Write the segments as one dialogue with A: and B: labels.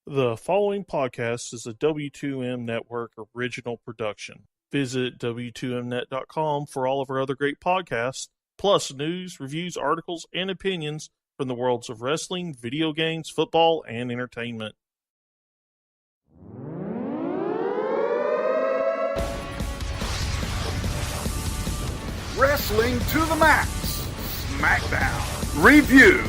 A: The following podcast is a W2M Network original production. Visit W2Mnet.com for all of our other great podcasts, plus news, reviews, articles, and opinions from the worlds of wrestling, video games, football, and entertainment.
B: Wrestling to the Max Smackdown Review.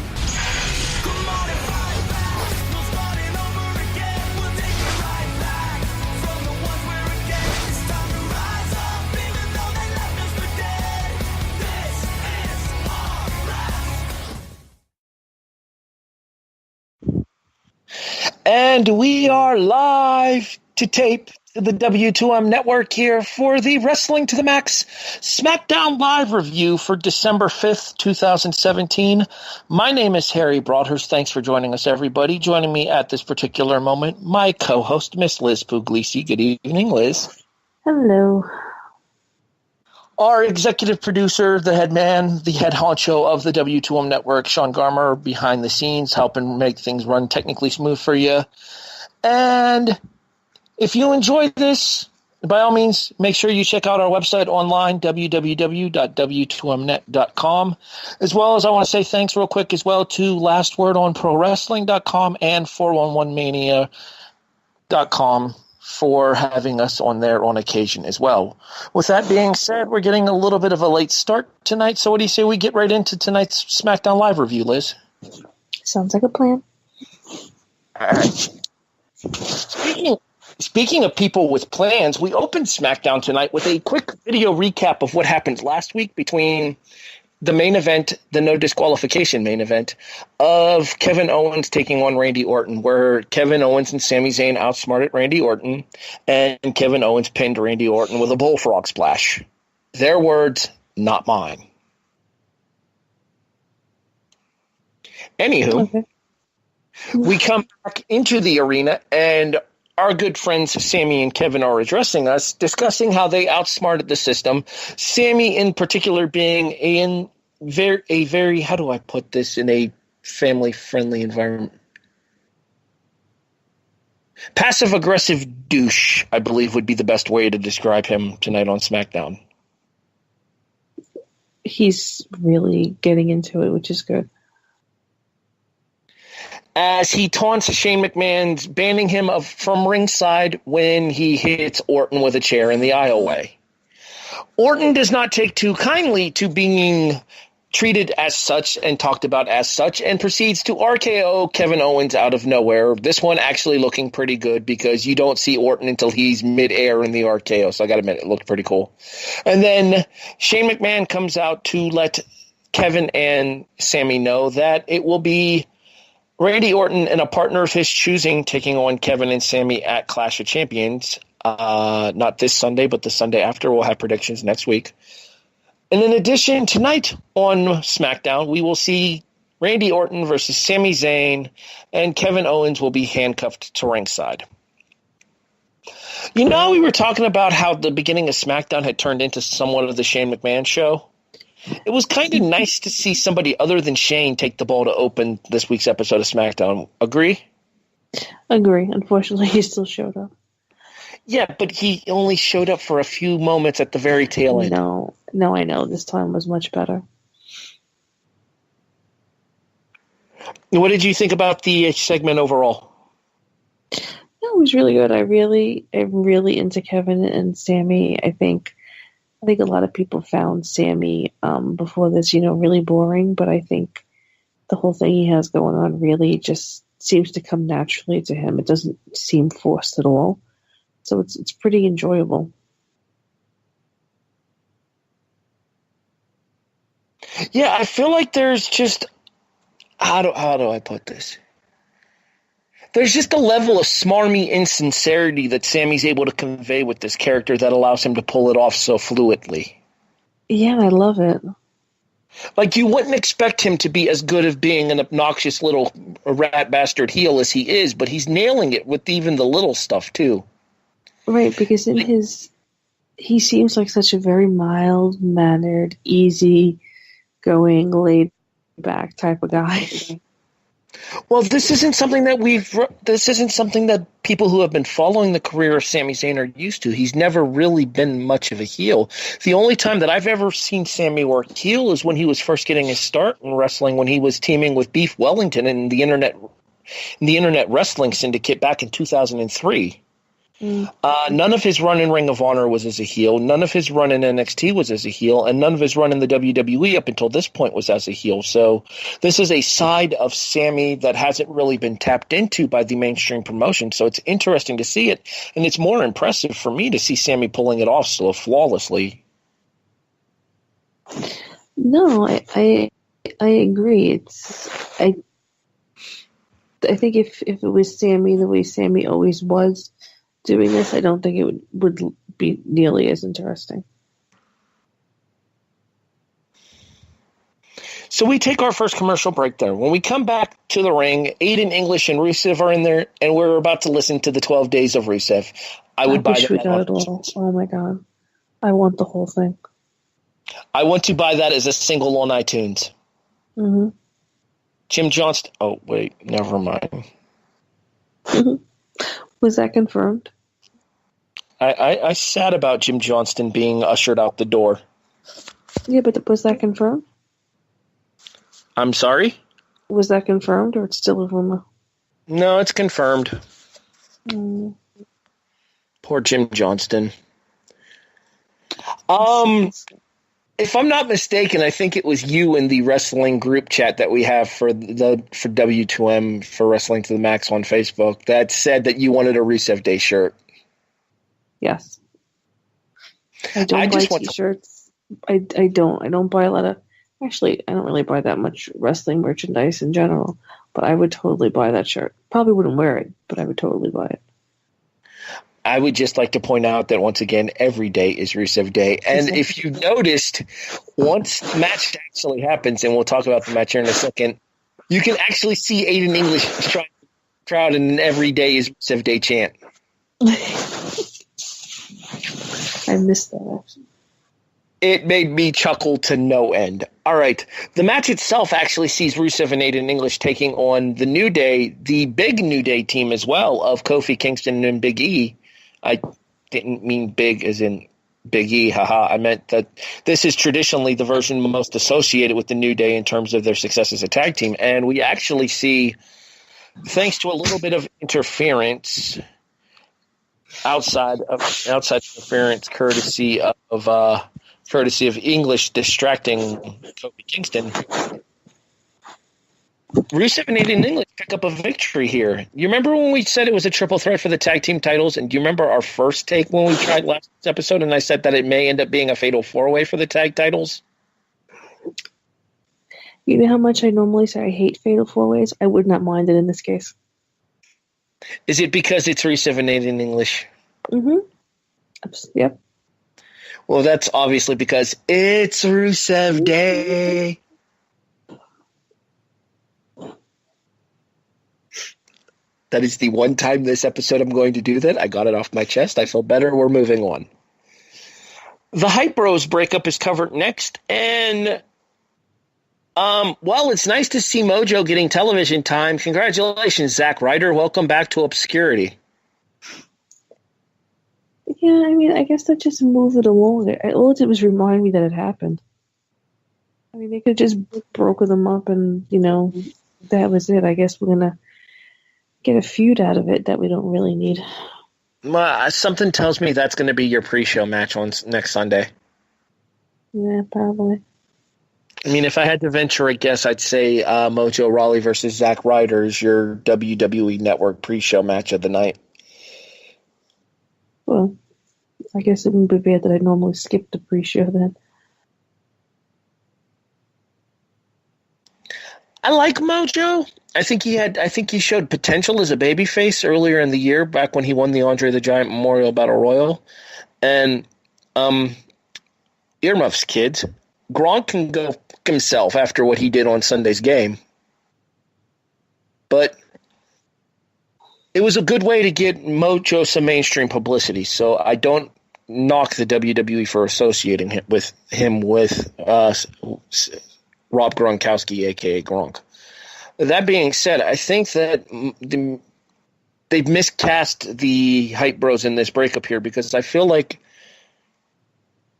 C: And we are live to tape the W2M Network here for the Wrestling to the Max Smackdown Live review for December 5th, 2017. My name is Harry Broadhurst. Thanks for joining us, everybody. Joining me at this particular moment, my co-host, Miss Liz Pugliese. Good evening, Liz.
D: Hello.
C: Our executive producer, the head man, the head honcho of the W2M Network, Sean Garmer, behind the scenes, helping make things run technically smooth for you. And if you enjoyed this, by all means, make sure you check out our website online, www.w2mnet.com. As well as I want to say thanks real quick as well to lastwordonprowrestling.com and 411mania.com. for having us on there on occasion as well. With that being said, we're getting a little bit of a late start tonight, so what do you say we get right into tonight's SmackDown Live review, Liz?
D: Sounds like a plan.
C: All right. Speaking of people with plans, we opened SmackDown tonight with a quick video recap of what happened last week between the main event, the no disqualification main event, of Kevin Owens taking on Randy Orton, where Kevin Owens and Sami Zayn outsmarted Randy Orton, and Kevin Owens pinned Randy Orton with a bullfrog splash. Their words, not mine. Anywho, we come back into the arena, and our good friends Sami and Kevin are addressing us, discussing how they outsmarted the system. Sami, in particular, being a very, how do I put this in a family-friendly environment? Passive-aggressive douche, I believe, would be the best way to describe him tonight on SmackDown.
D: He's really getting into it, which is good.
C: As he taunts Shane McMahon's banning him from ringside when he hits Orton with a chair in the aisleway. Orton does not take too kindly to being treated as such and talked about as such, and proceeds to RKO Kevin Owens out of nowhere. This one actually looking pretty good because you don't see Orton until he's midair in the RKO, so I gotta admit, it looked pretty cool. And then Shane McMahon comes out to let Kevin and Sami know that it will be Randy Orton and a partner of his choosing taking on Kevin and Sami at Clash of Champions. Not this Sunday, but the Sunday after. We'll have predictions next week. And in addition, tonight on SmackDown, we will see Randy Orton versus Sami Zayn, and Kevin Owens will be handcuffed to ringside. You know, we were talking about how the beginning of SmackDown had turned into somewhat of the Shane McMahon show. It was kind of nice to see somebody other than Shane take the ball to open this week's episode of SmackDown. Agree?
D: Agree. Unfortunately, he still showed up.
C: Yeah, but he only showed up for a few moments at the very tail end.
D: No, I know. This time was much better.
C: What did you think about the segment overall?
D: No, it was really good. I'm really into Kevin and Sami. I think a lot of people found Sami before this, really boring, but I think the whole thing he has going on really just seems to come naturally to him. It doesn't seem forced at all. So it's pretty enjoyable.
C: Yeah, I feel like there's just how do I put this? There's just a level of smarmy insincerity that Sami's able to convey with this character that allows him to pull it off so fluidly.
D: Yeah, I love it.
C: Like, you wouldn't expect him to be as good at being an obnoxious little rat bastard heel as he is, but he's nailing it with even the little stuff, too.
D: Right, because he seems like such a very mild-mannered, easy-going, laid-back type of guy.
C: Well, this isn't something that people who have been following the career of Sami Zayn are used to. He's never really been much of a heel. The only time that I've ever seen Sami work heel is when he was first getting his start in wrestling, when he was teaming with Beef Wellington in the Internet Wrestling Syndicate back in 2003. None of his run in Ring of Honor was as a heel. None of his run in NXT was as a heel. And none of his run in the WWE up until this point was as a heel. So this is a side of Sami that hasn't really been tapped into by the mainstream promotion. So it's interesting to see it. And it's more impressive for me to see Sami pulling it off so flawlessly.
D: No, I agree. I think if it was Sami the way Sami always was doing this, I don't think it would be nearly as interesting.
C: So we take our first commercial break there. When we come back to the ring, Aiden English and Rusev are in there, and we're about to listen to the 12 Days of Rusev. I would buy that.
D: Got it all. Oh my god. I want the whole thing.
C: I want to buy that as a single on iTunes.
D: Mm-hmm.
C: Jim Johnston. Oh, wait. Never mind.
D: Was that confirmed?
C: I sad about Jim Johnston being ushered out the door.
D: Yeah, but was that confirmed?
C: I'm sorry?
D: Was that confirmed, or it's still a rumor?
C: No, it's confirmed. Poor Jim Johnston. If I'm not mistaken, I think it was you in the wrestling group chat that we have for W2M for Wrestling to the Max on Facebook that said that you wanted a Rusev Day shirt.
D: Yes. I don't buy t-shirts. I don't buy a lot of... Actually, I don't really buy that much wrestling merchandise in general, but I would totally buy that shirt. Probably wouldn't wear it, but I would totally buy it.
C: I would just like to point out that, once again, every day is Rusev Day. And if you noticed, once the match actually happens, and we'll talk about the match here in a second, you can actually see Aiden English trying to crowd in an every day is Rusev Day chant.
D: I missed that, actually.
C: It made me chuckle to no end. All right. The match itself actually sees Rusev and Aiden English taking on the New Day, the big New Day team as well, of Kofi Kingston and Big E. I didn't mean big as in Big E, haha. I meant that this is traditionally the version most associated with the New Day in terms of their success as a tag team. And we actually see, thanks to a little bit of interference, outside interference, courtesy of English distracting Kofi Kingston, Rusev and Aiden English pick up a victory here. You remember when we said it was a triple threat for the tag team titles? And do you remember our first take when we tried last episode and I said that it may end up being a fatal four-way for the tag titles?
D: You know how much I normally say I hate fatal four-ways? I would not mind it in this case.
C: Is it because it's Rusev and Aiden English?
D: Mm-hmm. Yep.
C: Well, that's obviously because it's Rusev Day. That is the one time this episode I'm going to do that. I got it off my chest. I feel better. We're moving on. The Hype Bros breakup is covered next. And, well, it's nice to see Mojo getting television time. Congratulations, Zack Ryder. Welcome back to obscurity.
D: Yeah, I mean, I guess that just moved it along. All it did was remind me that it happened. I mean, they could just broken them up and, that was it. I guess we're going to get a feud out of it that we don't really need.
C: Something tells me that's going to be your pre-show match on next Sunday.
D: Yeah, probably.
C: I mean, if I had to venture a guess, I'd say Mojo Rawley versus Zack Ryder is your WWE Network pre-show match of the night.
D: Well, I guess it wouldn't be bad that I normally skip the pre-show then.
C: I like Mojo. I think he showed potential as a babyface earlier in the year, back when he won the Andre the Giant Memorial Battle Royal. And earmuffs, kids. Gronk can go fuck himself after what he did on Sunday's game. But it was a good way to get Mojo some mainstream publicity, so I don't knock the WWE for associating him with Rob Gronkowski, a.k.a. Gronk. That being said, I think that they've miscast the Hype Bros in this breakup here, because I feel like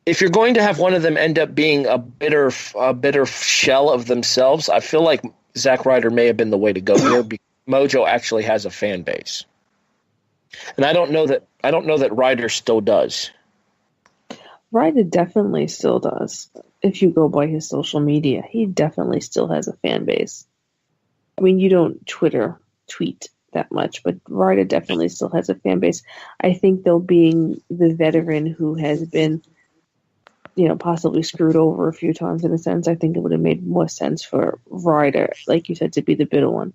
C: if you're going to have one of them end up being a bitter shell of themselves, I feel like Zack Ryder may have been the way to go here, because Mojo actually has a fan base, and I don't know that Ryder still does.
D: Ryder definitely still does. If you go by his social media, he definitely still has a fan base. I mean, you don't tweet that much, but Ryder definitely still has a fan base. I think, though, being the veteran who has been, possibly screwed over a few times in a sense, I think it would have made more sense for Ryder, like you said, to be the bitter one.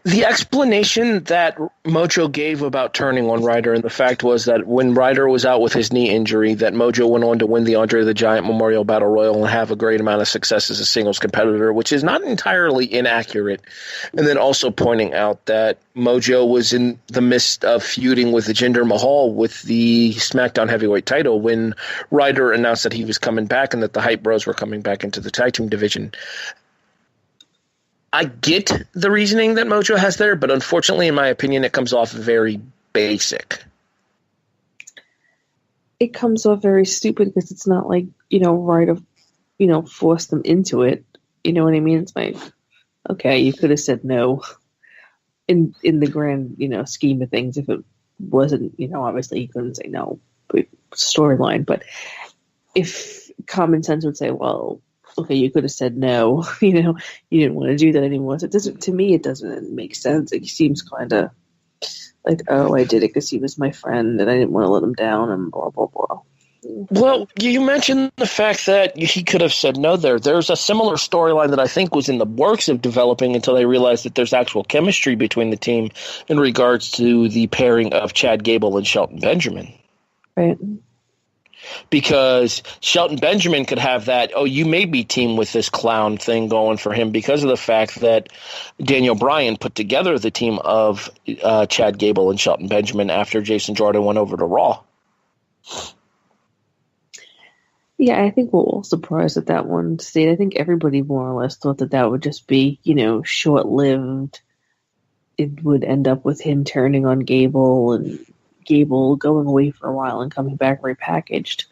C: The explanation that Mojo gave about turning on Ryder, and the fact was that when Ryder was out with his knee injury, that Mojo went on to win the Andre the Giant Memorial Battle Royal and have a great amount of success as a singles competitor, which is not entirely inaccurate. And then also pointing out that Mojo was in the midst of feuding with Jinder Mahal with the SmackDown Heavyweight title when Ryder announced that he was coming back and that the Hype Bros were coming back into the tag team division. I get the reasoning that Mojo has there, but unfortunately, in my opinion, it comes off very basic.
D: It comes off very stupid because it's not like, Ryder, forced them into it. You know what I mean? It's like, okay, you could have said no in the grand, scheme of things. If it wasn't, obviously you couldn't say no, but storyline. But if common sense would say, well, okay, you could have said no, you didn't want to do that anymore. So to me, it doesn't make sense. It seems kind of like, oh, I did it because he was my friend and I didn't want to let him down and blah, blah, blah.
C: Well, you mentioned the fact that he could have said no there. There's a similar storyline that I think was in the works of developing until they realized that there's actual chemistry between the team in regards to the pairing of Chad Gable and Shelton Benjamin.
D: Right.
C: Because Shelton Benjamin could have that, oh, you may be team with this clown thing going for him because of the fact that Daniel Bryan put together the team of Chad Gable and Shelton Benjamin after Jason Jordan went over to Raw.
D: Yeah, I think we're all surprised at that one stayed. I think everybody more or less thought that would just be, short-lived. It would end up with him turning on Gable and Gable going away for a while and coming back repackaged,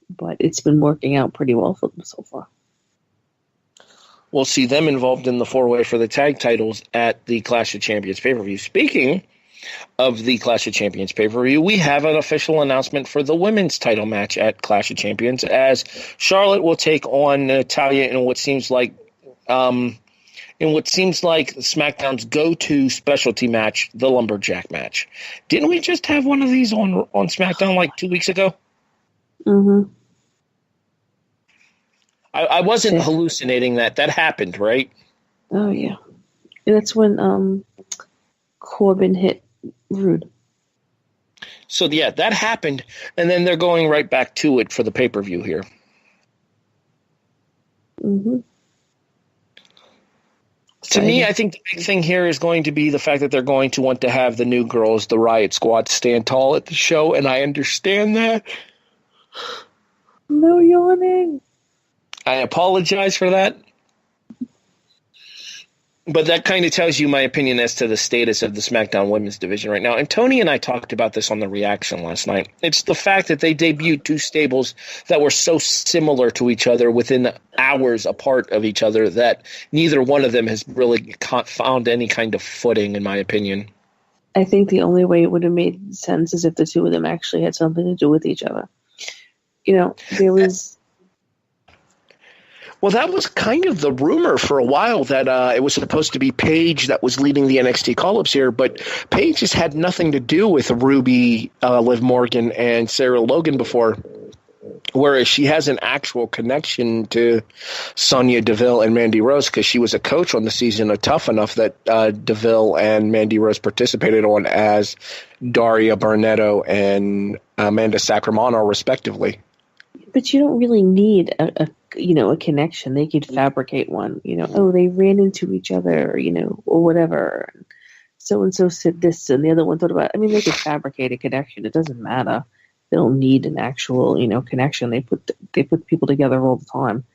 D: but it's been working out pretty well for them so far.
C: We'll see them involved in the four-way for the tag titles at the Clash of Champions pay-per-view. Speaking of the Clash of Champions pay-per-view, we have an official announcement for the women's title match at Clash of Champions, as Charlotte will take on Natalya in what seems like SmackDown's go-to specialty match, the Lumberjack match. Didn't we just have one of these on SmackDown like 2 weeks ago?
D: Mm-hmm.
C: I wasn't hallucinating that. That happened, right?
D: Oh, yeah. And that's when Corbin hit Rude.
C: So, yeah, that happened, and then they're going right back to it for the pay-per-view here.
D: Mm-hmm.
C: To me, I think the big thing here is going to be the fact that they're going to want to have the new girls, the Riot Squad, stand tall at the show, and I understand that.
D: No yawning.
C: I apologize for that. But that kind of tells you my opinion as to the status of the SmackDown women's division right now. And Tony and I talked about this on the reaction last night. It's the fact that they debuted two stables that were so similar to each other within hours apart of each other that neither one of them has really found any kind of footing, in my opinion.
D: I think the only way it would have made sense is if the two of them actually had something to do with each other. There was...
C: Well, that was kind of the rumor for a while that it was supposed to be Paige that was leading the NXT call-ups here, but Paige has had nothing to do with Ruby, Liv Morgan, and Sarah Logan before, whereas she has an actual connection to Sonya Deville and Mandy Rose because she was a coach on the season of Tough Enough that Deville and Mandy Rose participated on as Daria Barnetto and Amanda Sacramento, respectively.
D: But you don't really need a connection. They could fabricate one, they ran into each other, or whatever. So-and-so said this and the other one thought about it. I mean, they could fabricate a connection. It doesn't matter. They don't need an actual, connection. They put people together all the time.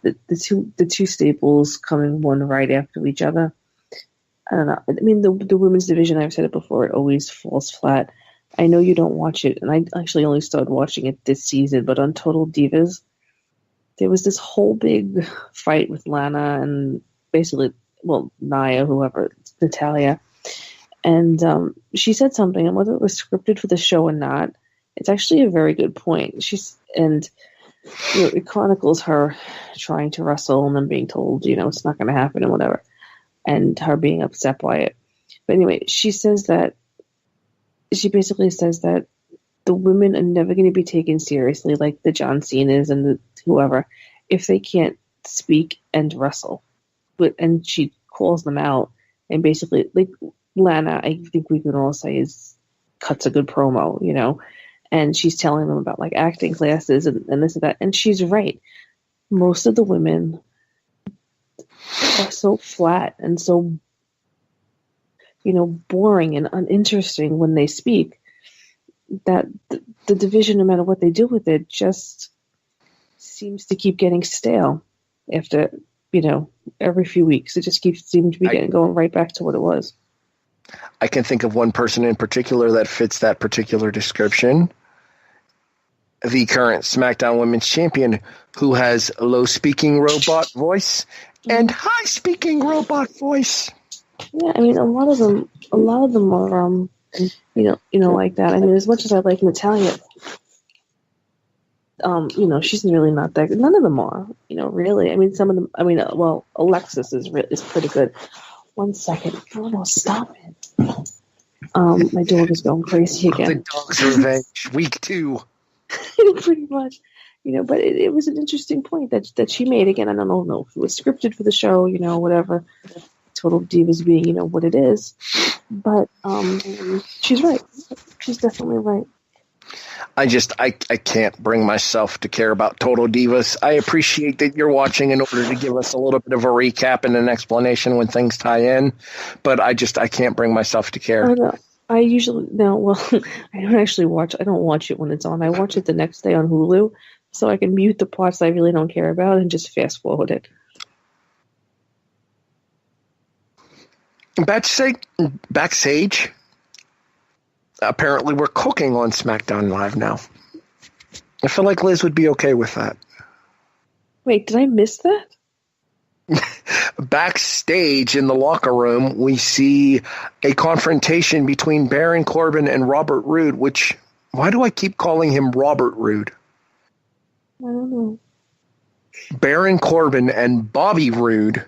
D: the two staples coming one right after each other. I don't know. I mean, the women's division, I've said it before, it always falls flat. I know you don't watch it, and I actually only started watching it this season, but on Total Divas, there was this whole big fight with Lana and basically, well, Nia, whoever, Natalia. And she said something, and whether it was scripted for the show or not, it's actually a very good point. It chronicles her trying to wrestle and then being told, it's not going to happen and whatever, and her being upset by it. But anyway, she basically says that the women are never going to be taken seriously, like the John Cena's and the whoever, if they can't speak and wrestle. And she calls them out, and basically, like Lana, I think we can all say cuts a good promo, and she's telling them about like acting classes and this and that, and she's right. Most of the women are so flat and so, boring and uninteresting when they speak that the division, no matter what they do with it, just seems to keep getting stale after, every few weeks. It just seems to be going right back to what it was.
C: I can think of one person in particular that fits that particular description. The current SmackDown Women's Champion, who has low speaking robot voice and high speaking robot voice.
D: Yeah, I mean, a lot of them are, like that. I mean, as much as I like Natalia, she's really not that good. None of them are, really. I mean, some of them. I mean, Alexis is pretty good. 1 second. Oh no, stop it. My dog is going crazy again.
C: The dog's revenge, week 2.
D: Pretty much, but it was an interesting point that she made. Again, I don't know if it was scripted for the show, whatever. Total Divas being, what it is, but she's right. She's definitely right.
C: I can't bring myself to care about Total Divas. I appreciate that you're watching in order to give us a little bit of a recap and an explanation when things tie in, but I can't bring myself to care.
D: I know. I usually I don't actually watch. I don't watch it when it's on. I watch it the next day on Hulu, so I can mute the parts I really don't care about and just fast forward it. Backstage,
C: apparently we're cooking on SmackDown Live now. I feel like Liz would be okay with that.
D: Wait, did I miss that?
C: Backstage in the locker room, we see a confrontation between Baron Corbin and Robert Roode, which, why do I keep calling him Robert Roode?
D: I don't know.
C: Baron Corbin and Bobby Roode,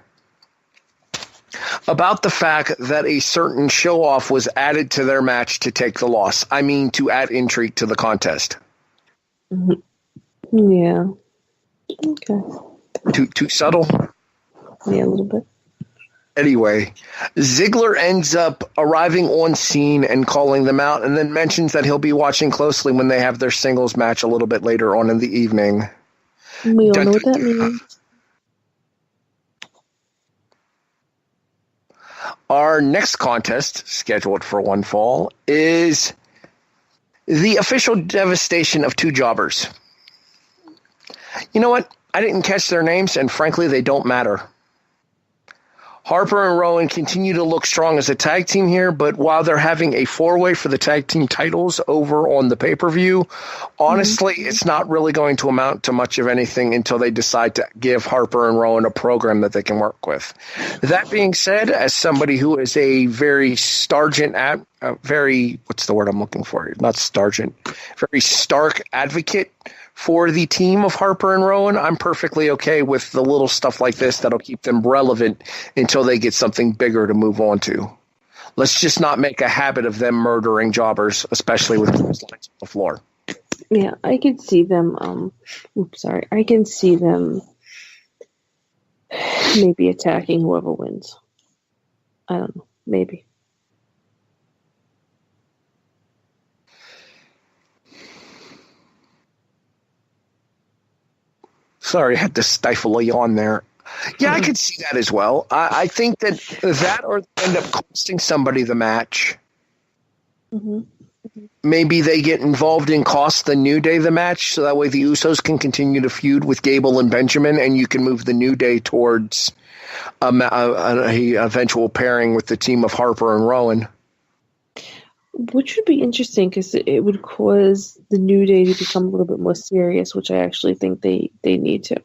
C: about the fact that a certain show-off was added to their match to take the loss. I mean, to add intrigue to the contest.
D: Yeah. Okay.
C: Too subtle?
D: Yeah, a little bit.
C: Anyway, Ziggler ends up arriving on scene and calling them out, and then mentions that he'll be watching closely when they have their singles match a little bit later on in the evening.
D: We all know what that means.
C: Our next contest, scheduled for one fall, is the official devastation of 2 jobbers. You know what? I didn't catch their names, and frankly, they don't matter. Harper and Rowan continue to look strong as a tag team here, but while they're having a 4-way for the tag team titles over on the pay-per-view, honestly, it's not really going to amount to much of anything until they decide to give Harper and Rowan a program that they can work with. That being said, as somebody who is a very what's the word I'm looking for? Not stargent, very stark advocate for the team of Harper and Rowan, I'm perfectly okay with the little stuff like this that'll keep them relevant until they get something bigger to move on to. Let's just not make a habit of them murdering jobbers, especially with those lines on the floor.
D: Yeah, I could see them. I can see them maybe attacking whoever wins. I don't know. Maybe.
C: Sorry, I had to stifle a yawn there. Yeah, I could see that as well. I think that or end up costing somebody the match.
D: Mm-hmm.
C: maybe they get involved and cost the New Day the match, so that way the Usos can continue to feud with Gable and Benjamin, and you can move the New Day towards a eventual pairing with the team of Harper and Rowan.
D: Which would be interesting because it would cause the New Day to become a little bit more serious, which I actually think they need to.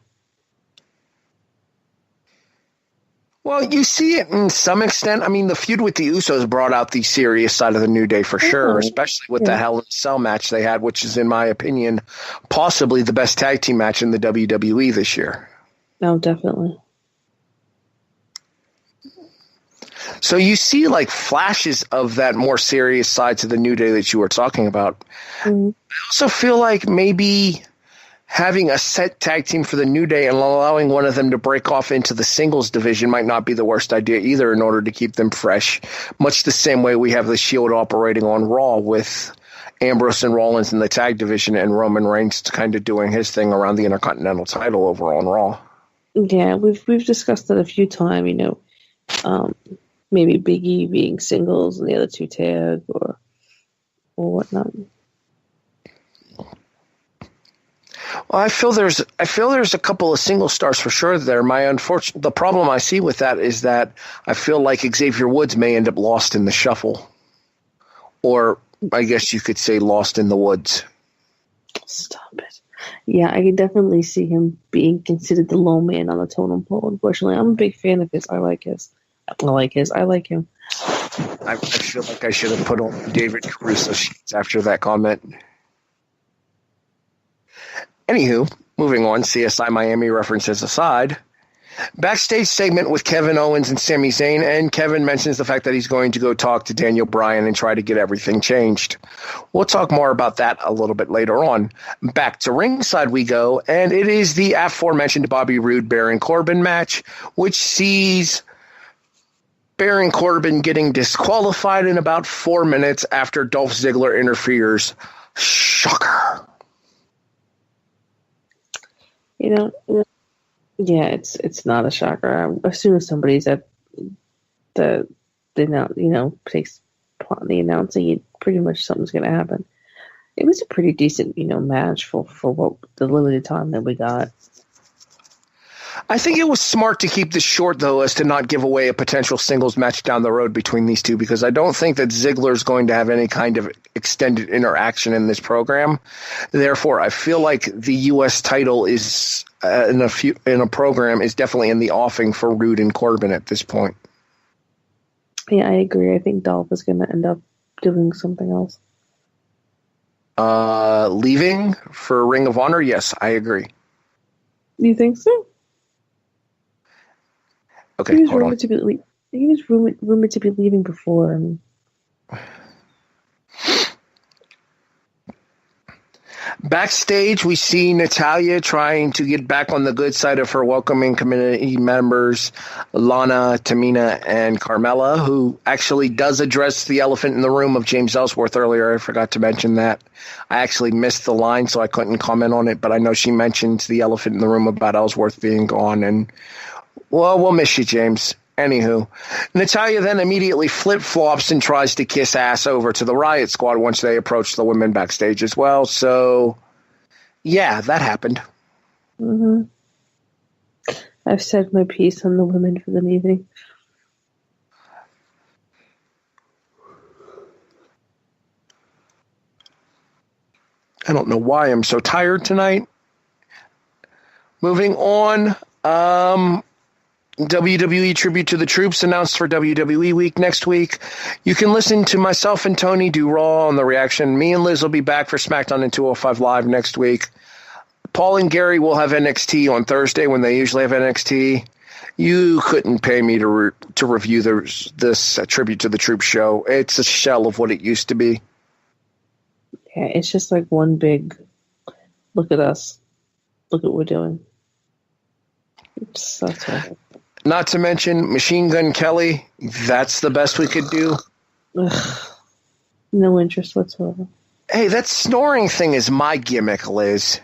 C: Well, you see it in some extent. I mean, the feud with the Usos brought out the serious side of the New Day for sure, especially with the Hell in a Cell match they had, which is, in my opinion, possibly the best tag team match in the WWE this year.
D: No, definitely.
C: So you see like flashes of that more serious side to the New Day that you were talking about. Mm-hmm. I also feel like maybe having a set tag team for the New Day and allowing one of them to break off into the singles division might not be the worst idea either in order to keep them fresh, much the same way we have the Shield operating on Raw with Ambrose and Rollins in the tag division and Roman Reigns kind of doing his thing around the Intercontinental title over on Raw.
D: Yeah, we've discussed that a few times, maybe Big E being singles and the other two tag or whatnot.
C: Well, I feel there's a couple of single stars for sure there. The problem I see with that is that I feel like Xavier Woods may end up lost in the shuffle, or I guess you could say lost in the woods.
D: Stop it. Yeah, I can definitely see him being considered the low man on the totem pole. Unfortunately, I'm a big fan of his. I like him.
C: I feel like I should have put on David Caruso sheets after that comment. Anywho, moving on, CSI Miami references aside, backstage segment with Kevin Owens and Sami Zayn, and Kevin mentions the fact that he's going to go talk to Daniel Bryan and try to get everything changed. We'll talk more about that a little bit later on. Back to ringside we go, and it is the aforementioned Bobby Roode Baron Corbin match, which sees Baron Corbin getting disqualified in about 4 minutes after Dolph Ziggler interferes. Shocker.
D: Yeah, it's not a shocker. As soon as somebody's at takes part in the announcing, pretty much something's going to happen. It was a pretty decent, match for what the limited time that we got.
C: I think it was smart to keep this short, though, as to not give away a potential singles match down the road between these two, because I don't think that Ziggler's going to have any kind of extended interaction in this program. Therefore, I feel like the U.S. title is in a program is definitely in the offing for Roode and Corbin at this point.
D: Yeah, I agree. I think Dolph is going to end up doing something else.
C: Leaving for Ring of Honor? Yes, I agree.
D: You think so?
C: Okay,
D: he was
C: hold on.
D: He was rumored to be leaving before.
C: Backstage, we see Natalya trying to get back on the good side of her welcoming community members, Lana, Tamina, and Carmella, who actually does address the elephant in the room of James Ellsworth earlier. I forgot to mention that. I actually missed the line, so I couldn't comment on it, but I know she mentioned the elephant in the room about Ellsworth being gone, and well, we'll miss you, James. Anywho, Natalya then immediately flip-flops and tries to kiss ass over to the Riot Squad once they approach the women backstage as well. So, yeah, that happened.
D: Mm-hmm. I've said my piece on the women for the evening.
C: I don't know why I'm so tired tonight. Moving on, WWE Tribute to the Troops announced for WWE Week next week. You can listen to myself and Tony do Raw on the reaction. Me and Liz will be back for SmackDown and 205 Live next week. Paul and Gary will have NXT on Thursday when they usually have NXT. You couldn't pay me to review this Tribute to the Troops show. It's a shell of what it used to be.
D: Yeah, it's just like one big, look at us. Look at what we're doing. That's right.
C: Not to mention Machine Gun Kelly. That's the best we could do.
D: Ugh. No interest whatsoever.
C: Hey, that snoring thing is my gimmick, Liz.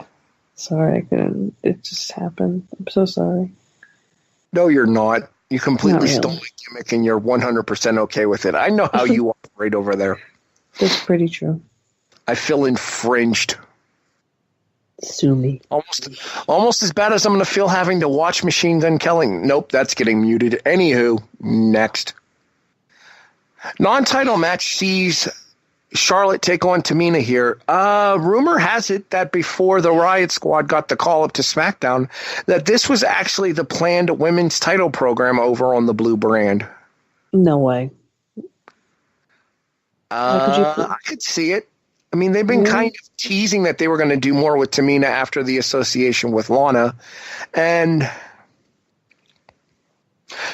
D: Sorry, I couldn't. It just happened. I'm so sorry.
C: No, you're not. You completely stole my gimmick, and you're 100% okay with it. I know how you operate over there.
D: That's pretty true.
C: I feel infringed.
D: Sue me.
C: Almost as bad as I'm going to feel having to watch Machine Gun Kelly. Nope, that's getting muted. Anywho, next. Non-title match sees Charlotte take on Tamina here. Rumor has it that before the Riot Squad got the call up to SmackDown, that this was actually the planned women's title program over on the Blue brand.
D: No way.
C: I could see it. I mean, they've been kind of teasing that they were going to do more with Tamina after the association with Lana. And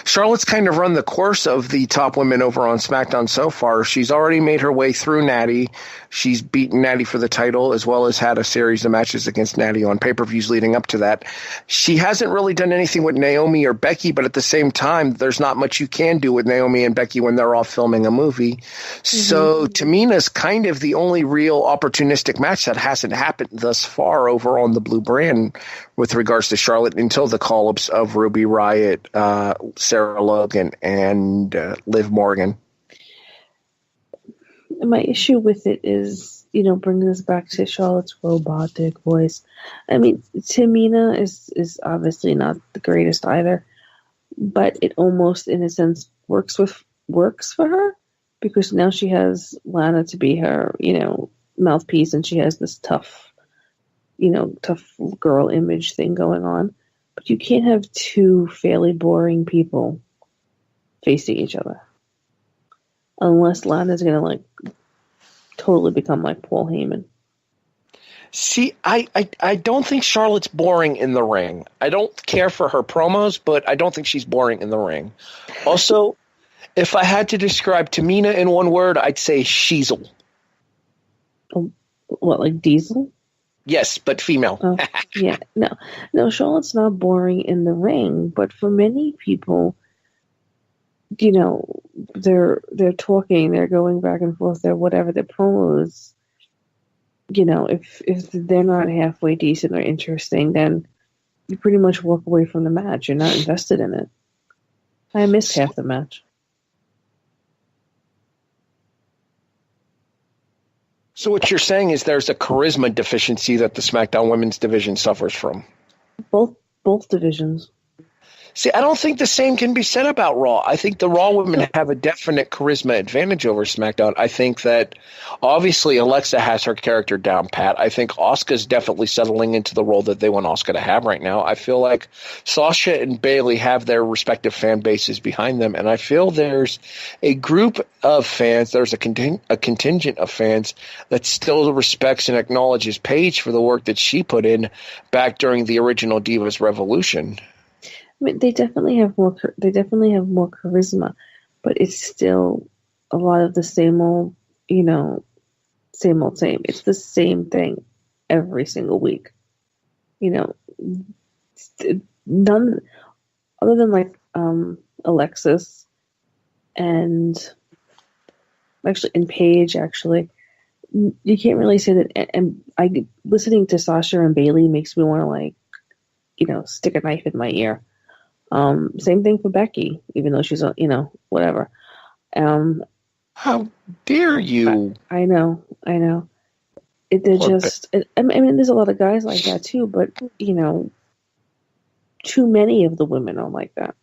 C: Charlotte's kind of run the course of the top women over on SmackDown so far. She's already made her way through Natty. She's beaten Natty for the title, as well as had a series of matches against Natty on pay-per-views leading up to that. She hasn't really done anything with Naomi or Becky, but at the same time, there's not much you can do with Naomi and Becky when they're off filming a movie. So Tamina's kind of the only real opportunistic match that hasn't happened thus far over on the Blue brand with regards to Charlotte until the call-ups of Ruby Riott, Sarah Logan, and Liv Morgan.
D: My issue with it is, bringing us back to Charlotte's robotic voice. I mean, Tamina is obviously not the greatest either, but it almost, in a sense, works for her because now she has Lana to be her, mouthpiece, and she has this tough girl image thing going on. But you can't have two fairly boring people facing each other. Unless Lana's going to, totally become like Paul Heyman.
C: See, I don't think Charlotte's boring in the ring. I don't care for her promos, but I don't think she's boring in the ring. Also, if I had to describe Tamina in one word, I'd say Sheezel.
D: Oh, what, like Diesel?
C: Yes, but female.
D: Oh, yeah, no, Charlotte's not boring in the ring, but for many people, they're talking, they're going back and forth, they're whatever, their promos, if they're not halfway decent or interesting, then you pretty much walk away from the match. You're not invested in it. I missed half the match.
C: So what you're saying is there's a charisma deficiency that the SmackDown Women's division suffers from.
D: Both divisions.
C: See, I don't think the same can be said about Raw. I think the Raw women have a definite charisma advantage over SmackDown. I think that obviously Alexa has her character down pat. I think Asuka's definitely settling into the role that they want Asuka to have right now. I feel like Sasha and Bayley have their respective fan bases behind them, and I feel there's a group of fans, there's a contingent of fans that still respects and acknowledges Paige for the work that she put in back during the original Divas Revolution.
D: I mean, they definitely have more charisma, but it's still a lot of the same old, same. It's the same thing every single week. None other than like Alexis and Paige. Actually, you can't really say that. And listening to Sasha and Bayley makes me want to stick a knife in my ear. Same thing for Becky, even though she's, whatever.
C: How dare you?
D: I know. They're just, I mean, there's a lot of guys like that too, but, too many of the women are like that.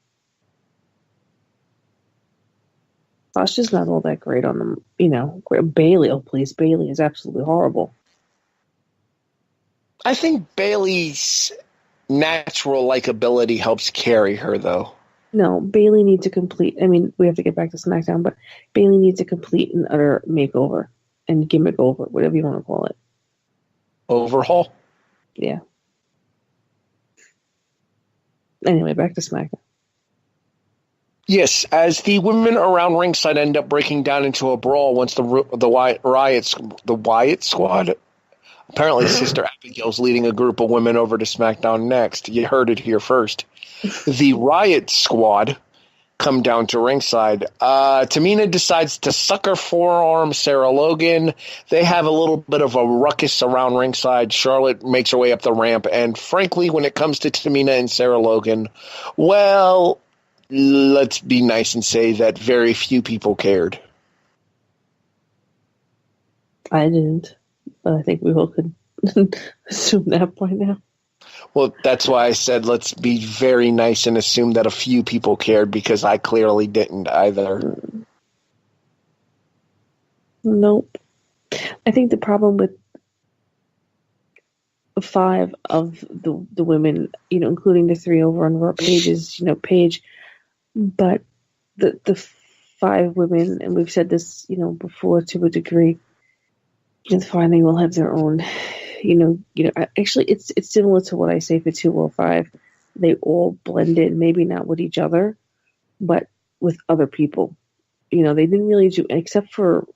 D: Sasha's not all that great on them, Bayley, oh please, Bayley is absolutely horrible.
C: I think Bayley's natural likability helps carry her, though.
D: No, Bayley needs to complete. I mean, we have to get back to SmackDown, but Bayley needs a complete and utter makeover and gimmick over, whatever you want to call it.
C: Overhaul?
D: Yeah. Anyway, back to SmackDown.
C: Yes, as the women around ringside end up breaking down into a brawl once the Wyatt Squad. Apparently, Sister Abigail's leading a group of women over to SmackDown next. You heard it here first. The Riot Squad come down to ringside. Tamina decides to sucker forearm Sarah Logan. They have a little bit of a ruckus around ringside. Charlotte makes her way up the ramp. And frankly, when it comes to Tamina and Sarah Logan, well, let's be nice and say that very few people cared.
D: I didn't. But I think we all could assume that by now.
C: Well, that's why I said let's be very nice and assume that a few people cared, because I clearly didn't either.
D: Nope. I think the problem with 5 of the women, including the 3 over on Raw, Paige's, Paige, but the 5 women, and we've said this, before to a degree, it's fine. They will have their own, actually it's similar to what I say for 205. They all blend in, maybe not with each other, but with other people. They didn't really do, except for,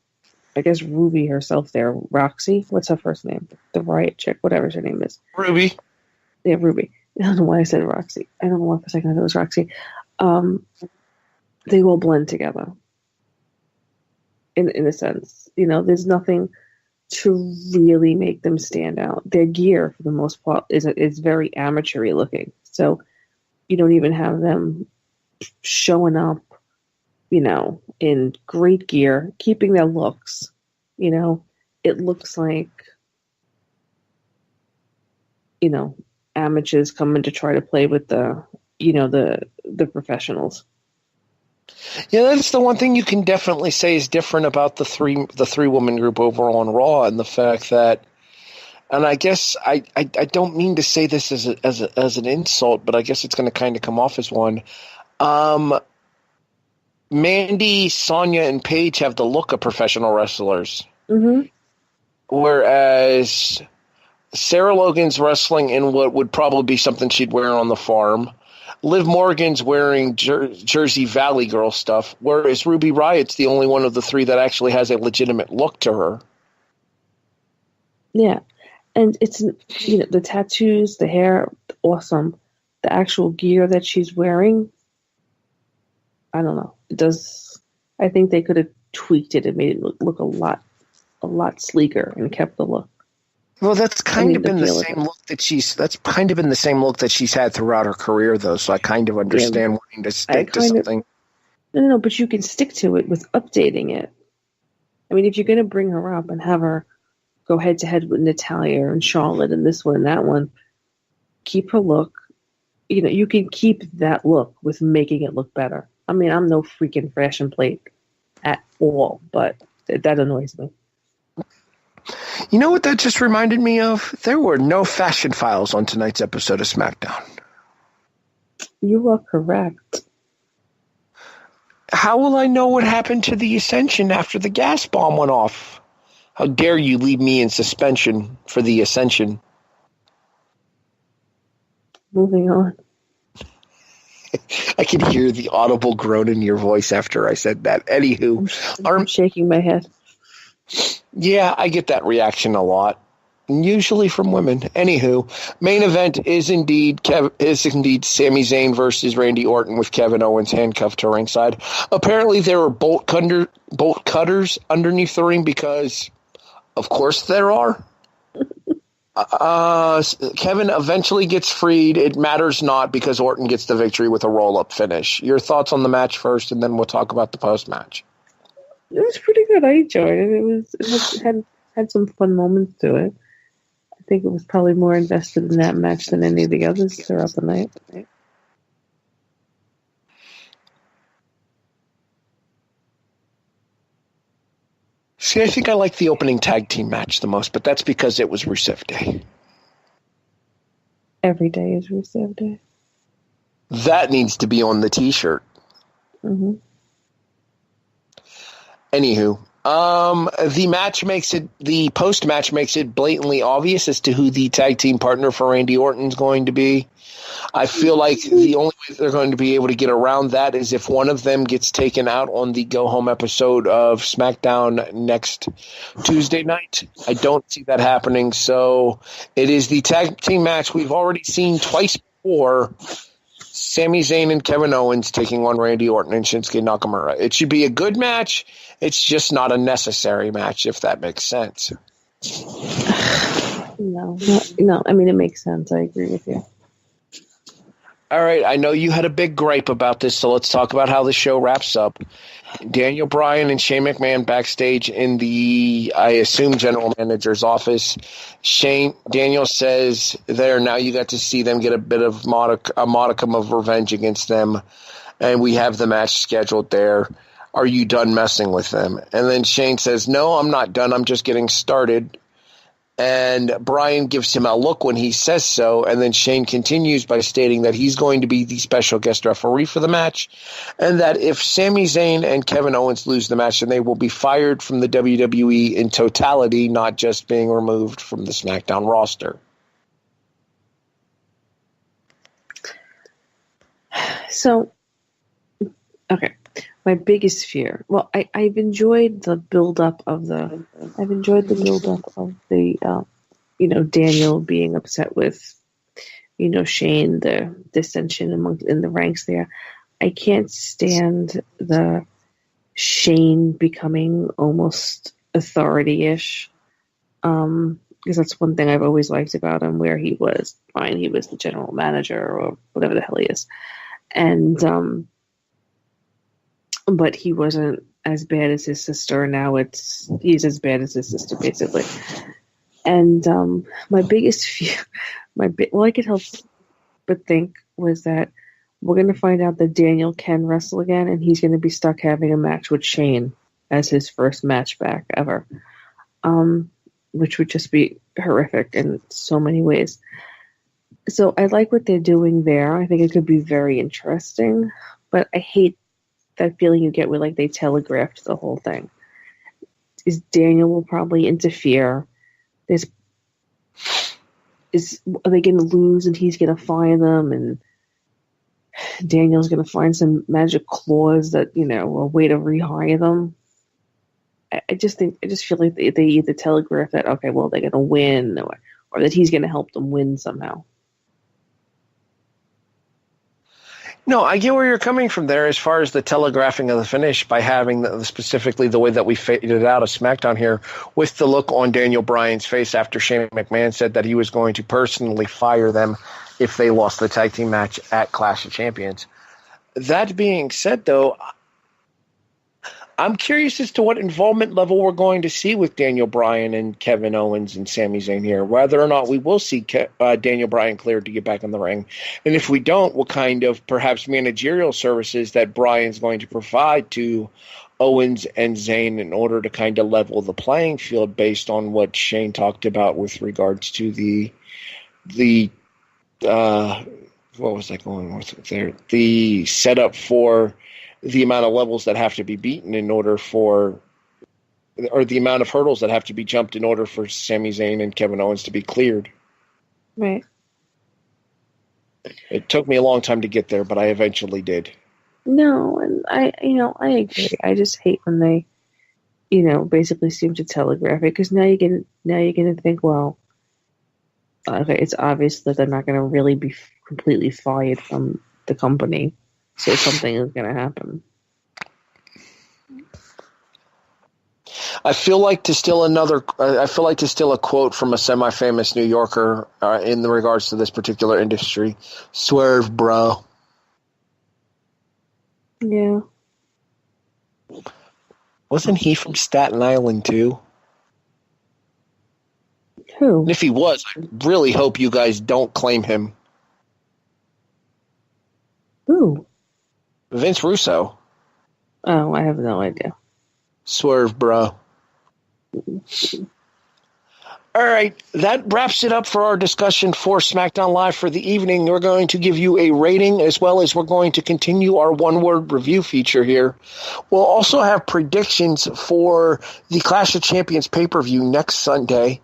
D: I guess, Ruby herself there. Roxy, what's her first name? The Riot chick, whatever her name is.
C: Ruby.
D: Yeah, Ruby. I don't know why I said Roxy. I don't know why for a second I thought it was Roxy. They all blend together. In a sense. There's nothing to really make them stand out. Their gear, for the most part, is very amateur-y looking. So you don't even have them showing up, in great gear, keeping their looks. It looks like, amateurs coming to try to play with the professionals.
C: Yeah, that's the one thing you can definitely say is different about the three woman group over on Raw, and the fact that, and I guess I don't mean to say this as an insult, but I guess it's going to kind of come off as one. Mandy, Sonya, and Paige have the look of professional wrestlers.
D: Mm-hmm.
C: Whereas Sarah Logan's wrestling in what would probably be something she'd wear on the farm. Liv Morgan's wearing Jersey Valley girl stuff, whereas Ruby Riot's the only one of the 3 that actually has a legitimate look to her.
D: Yeah. And it's, the tattoos, the hair, awesome. The actual gear that she's wearing, I don't know. I think they could have tweaked it and made it look a lot sleeker and kept the look.
C: Well, that's kind of been the same look that she's had throughout her career, though. So I kind of understand wanting to stick to something.
D: No, but you can stick to it with updating it. I mean, if you're going to bring her up and have her go head to head with Natalya and Charlotte and this one and that one, keep her look. You can keep that look with making it look better. I mean, I'm no freaking fashion plate at all, but that annoys me.
C: You know what that just reminded me of? There were no fashion files on tonight's episode of SmackDown.
D: You are correct.
C: How will I know what happened to the Ascension after the gas bomb went off? How dare you leave me in suspension for the Ascension?
D: Moving on.
C: I could hear the audible groan in your voice after I said that. Anywho.
D: I'm shaking my head.
C: Yeah, I get that reaction a lot, usually from women. Anywho, main event is indeed Sami Zayn versus Randy Orton with Kevin Owens handcuffed to ringside. Apparently, there were bolt cutters underneath the ring because, of course, there are. Kevin eventually gets freed. It matters not because Orton gets the victory with a roll-up finish. Your thoughts on the match first, and then we'll talk about the post-match.
D: It was pretty good. I enjoyed it. It had some fun moments to it. I think it was probably more invested in that match than any of the others throughout the night.
C: See, I think I like the opening tag team match the most, but that's because it was Rusev Day.
D: Every day is Rusev Day.
C: That needs to be on the t-shirt.
D: Mm-hmm.
C: Anywho, the post-match makes it blatantly obvious as to who the tag team partner for Randy Orton is going to be. I feel like the only way they're going to be able to get around that is if one of them gets taken out on the go-home episode of SmackDown next Tuesday night. I don't see that happening, so it is the tag team match we've already seen twice before. Sami Zayn and Kevin Owens taking on Randy Orton and Shinsuke Nakamura. It should be a good match. It's just not a necessary match, if that makes sense.
D: No. I mean, it makes sense. I agree with you.
C: All right, I know you had a big gripe about this, so let's talk about how the show wraps up. Daniel Bryan and Shane McMahon backstage in the, I assume, general manager's office. Daniel says there, now you got to see them get a bit of a modicum of revenge against them, and we have the match scheduled there. Are you done messing with them? And then Shane says, no, I'm not done. I'm just getting started. And Bryan gives him a look when he says so, and then Shane continues by stating that he's going to be the special guest referee for the match, and that if Sami Zayn and Kevin Owens lose the match, then they will be fired from the WWE in totality, not just being removed from the SmackDown roster.
D: So, okay. My biggest fear. Well, I've enjoyed the build-up of the. Daniel being upset with, Shane, the dissension in the ranks there. I can't stand the Shane becoming almost authority-ish. Because that's one thing I've always liked about him, where he was fine. He was the general manager or whatever the hell he is, and but he wasn't as bad as his sister. Now he's as bad as his sister, basically. And my biggest fear, I could help but think, was that we're going to find out that Daniel can wrestle again, and he's going to be stuck having a match with Shane as his first match back ever, which would just be horrific in so many ways. So I like what they're doing there. I think it could be very interesting, but I hate that feeling you get where they telegraphed the whole thing. Is Daniel will probably interfere. Are they going to lose and he's going to fire them, and Daniel's going to find some magic clause that, a way to rehire them? I just feel like they either telegraph that, okay, well, they're going to win, or that he's going to help them win somehow.
C: No, I get where you're coming from there as far as the telegraphing of the finish by having specifically the way that we faded out of SmackDown here with the look on Daniel Bryan's face after Shane McMahon said that he was going to personally fire them if they lost the tag team match at Clash of Champions. That being said, though, I'm curious as to what involvement level we're going to see with Daniel Bryan and Kevin Owens and Sami Zayn here, whether or not we will see Daniel Bryan cleared to get back in the ring. And if we don't, what kind of perhaps managerial services that Bryan's going to provide to Owens and Zayn in order to kind of level the playing field based on what Shane talked about with regards to the what was I going with there? The setup for the amount of levels that have to be beaten in order for, or the amount of hurdles that have to be jumped in order for Sami Zayn and Kevin Owens to be cleared.
D: Right.
C: It took me a long time to get there, but I eventually did.
D: No, and I agree. I just hate when they, basically seem to telegraph it, because now you're going to think, well, okay, it's obvious that they're not going to really be completely fired from the company. So something is going to happen.
C: I feel like to steal a quote from a semi-famous New Yorker in regards to this particular industry. Swerve, bro.
D: Yeah.
C: Wasn't he from Staten Island too?
D: Who?
C: And if he was, I really hope you guys don't claim him.
D: Who?
C: Vince Russo.
D: Oh, I have no idea.
C: Swerve, bro. All right, that wraps it up for our discussion for SmackDown Live for the evening. We're going to give you a rating as well as we're going to continue our one-word review feature here. We'll also have predictions for the Clash of Champions pay-per-view next Sunday.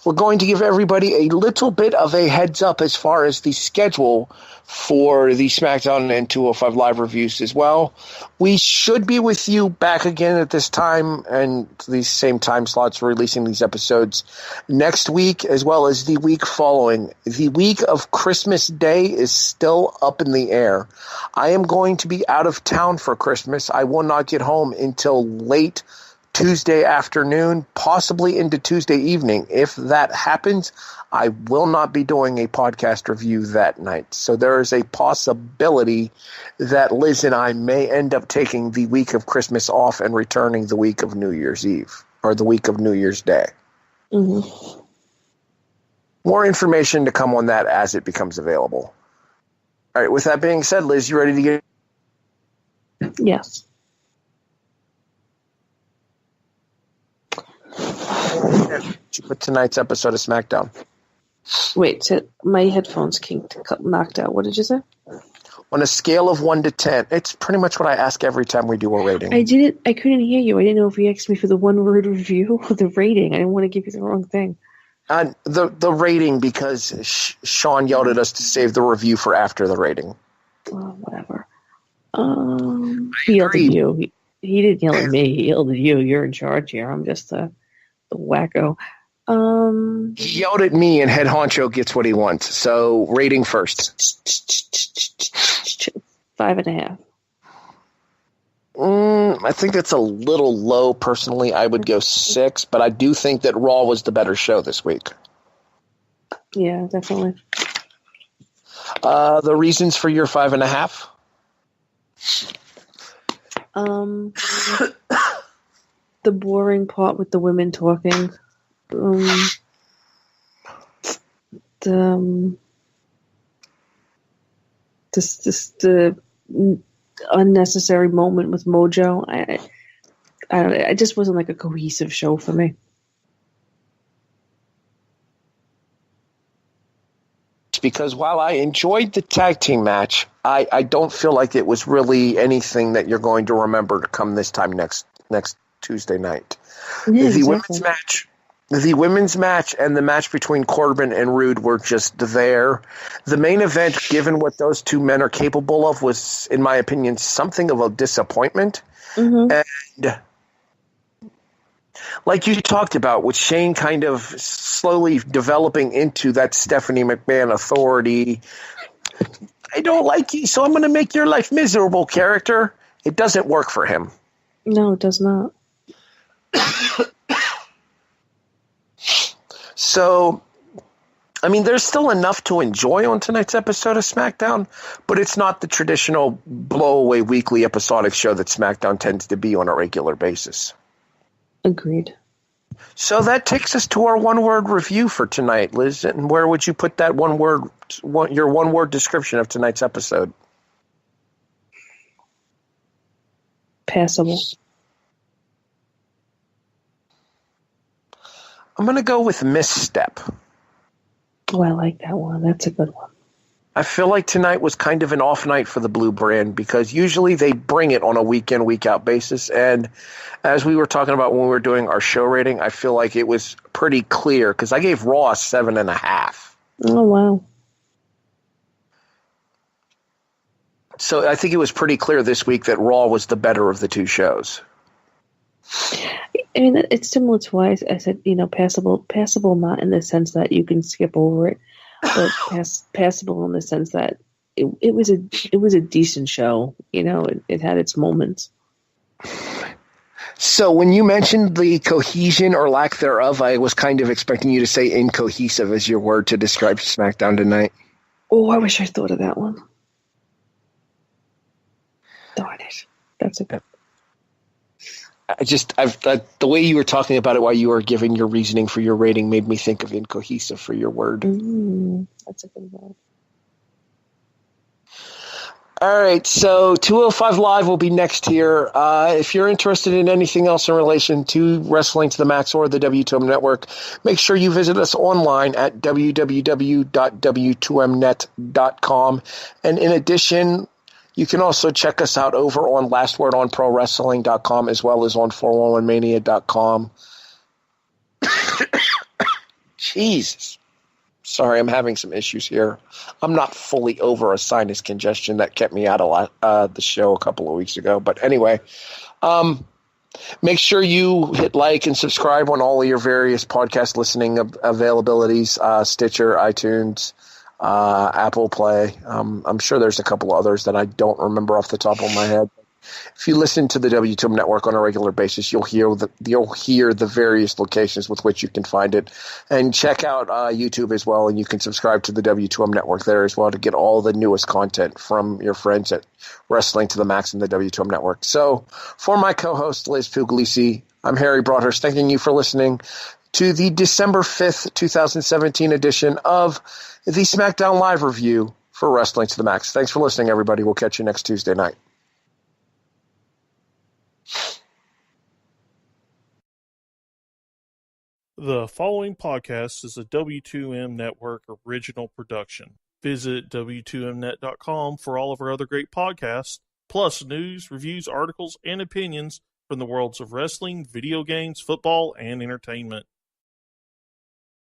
C: We're going to give everybody a little bit of a heads up as far as the schedule for the SmackDown and 205 Live reviews as well. We should be with you back again at this time and these same time slots for releasing these episodes next week as well as the week following. The week of Christmas Day is still up in the air. I am going to be out of town for Christmas. I will not get home until late Tuesday afternoon, possibly into Tuesday evening. If that happens, I will not be doing a podcast review that night. So there is a possibility that Liz and I may end up taking the week of Christmas off and returning the week of New Year's Eve or the week of New Year's Day.
D: Mm-hmm.
C: More information to come on that as it becomes available. All right, with that being said, Liz, you ready to get?
D: Yes.
C: Put tonight's episode of SmackDown.
D: Wait, so my headphones knocked out. What did you say?
C: On a scale of 1 to 10, it's pretty much what I ask every time we do a rating.
D: I couldn't hear you. I didn't know if you asked me for the one-word review or the rating. I didn't want to give you the wrong thing.
C: The rating, because Sean yelled at us to save the review for after the rating.
D: Oh, whatever. He yelled at you. He didn't yell at me. He yelled at you. You're in charge here. I'm just the wacko.
C: He yelled at me, and Head Honcho gets what he wants. So, rating first.
D: 5.5.
C: I think that's a little low. Personally, I would go 6, but I do think that Raw was the better show this week.
D: Yeah, definitely.
C: The reasons for your 5.5?
D: The boring part with the women talking. The unnecessary moment with Mojo. I don't know. It just wasn't like a cohesive show for me.
C: Because while I enjoyed the tag team match, I don't feel like it was really anything that you're going to remember to come this time next Tuesday night.
D: Yeah,
C: the women's match and the match between Corbin and Rude were just there. The main event, given what those two men are capable of, was, in my opinion, something of a disappointment. Mm-hmm. And like you talked about, with Shane kind of slowly developing into that Stephanie McMahon authority, I don't like you, so I'm going to make your life miserable character. It doesn't work for him.
D: No, it does not.
C: So, I mean, there's still enough to enjoy on tonight's episode of SmackDown, but it's not the traditional blow-away weekly episodic show that SmackDown tends to be on a regular basis.
D: Agreed.
C: So that takes us to our one-word review for tonight, Liz. And where would you put that your one-word description of tonight's episode?
D: Passable.
C: I'm going to go with misstep.
D: Oh, I like that one. That's a good one.
C: I feel like tonight was kind of an off night for the Blue Brand because usually they bring it on a week-in, week-out basis. And as we were talking about when we were doing our show rating, I feel like it was pretty clear because I gave Raw a 7.5.
D: Oh, wow.
C: So I think it was pretty clear this week that Raw was the better of the two shows.
D: I mean, it's similar to why I said, passable not in the sense that you can skip over it, but passable in the sense that it was a decent show. It had its moments.
C: So when you mentioned the cohesion or lack thereof, I was kind of expecting you to say incohesive as your word to describe SmackDown tonight.
D: Oh, I wish I thought of that one. Darn it. That's a good.
C: The way you were talking about it while you were giving your reasoning for your rating made me think of incohesive for your word.
D: That's a good word.
C: All right, so 205 Live will be next here. If you're interested in anything else in relation to Wrestling to the Max or the W2M Network, make sure you visit us online at www.w2mnet.com. And in addition, you can also check us out over on lastwordonprowrestling.com as well as on 411mania.com. Jesus. Sorry, I'm having some issues here. I'm not fully over a sinus congestion that kept me out of the show a couple of weeks ago. But anyway, make sure you hit like and subscribe on all of your various podcast listening availabilities, Stitcher, iTunes, Apple Play. I'm sure there's a couple others that I don't remember off the top of my head. If you listen to the W2M Network on a regular basis, you'll hear the various locations with which you can find it. And check out YouTube as well, and you can subscribe to the W2M Network there as well to get all the newest content from your friends at Wrestling to the Max and the W2M Network. So, for my co-host, Liz Pugliese, I'm Harry Broadhurst, thanking you for listening to the December 5th, 2017 edition of the Smackdown Live Review for Wrestling to the Max. Thanks for listening, everybody. We'll catch you next Tuesday night.
A: The following podcast is a W2M Network original production. Visit W2Mnet.com for all of our other great podcasts, plus news, reviews, articles, and opinions from the worlds of wrestling, video games, football, and entertainment.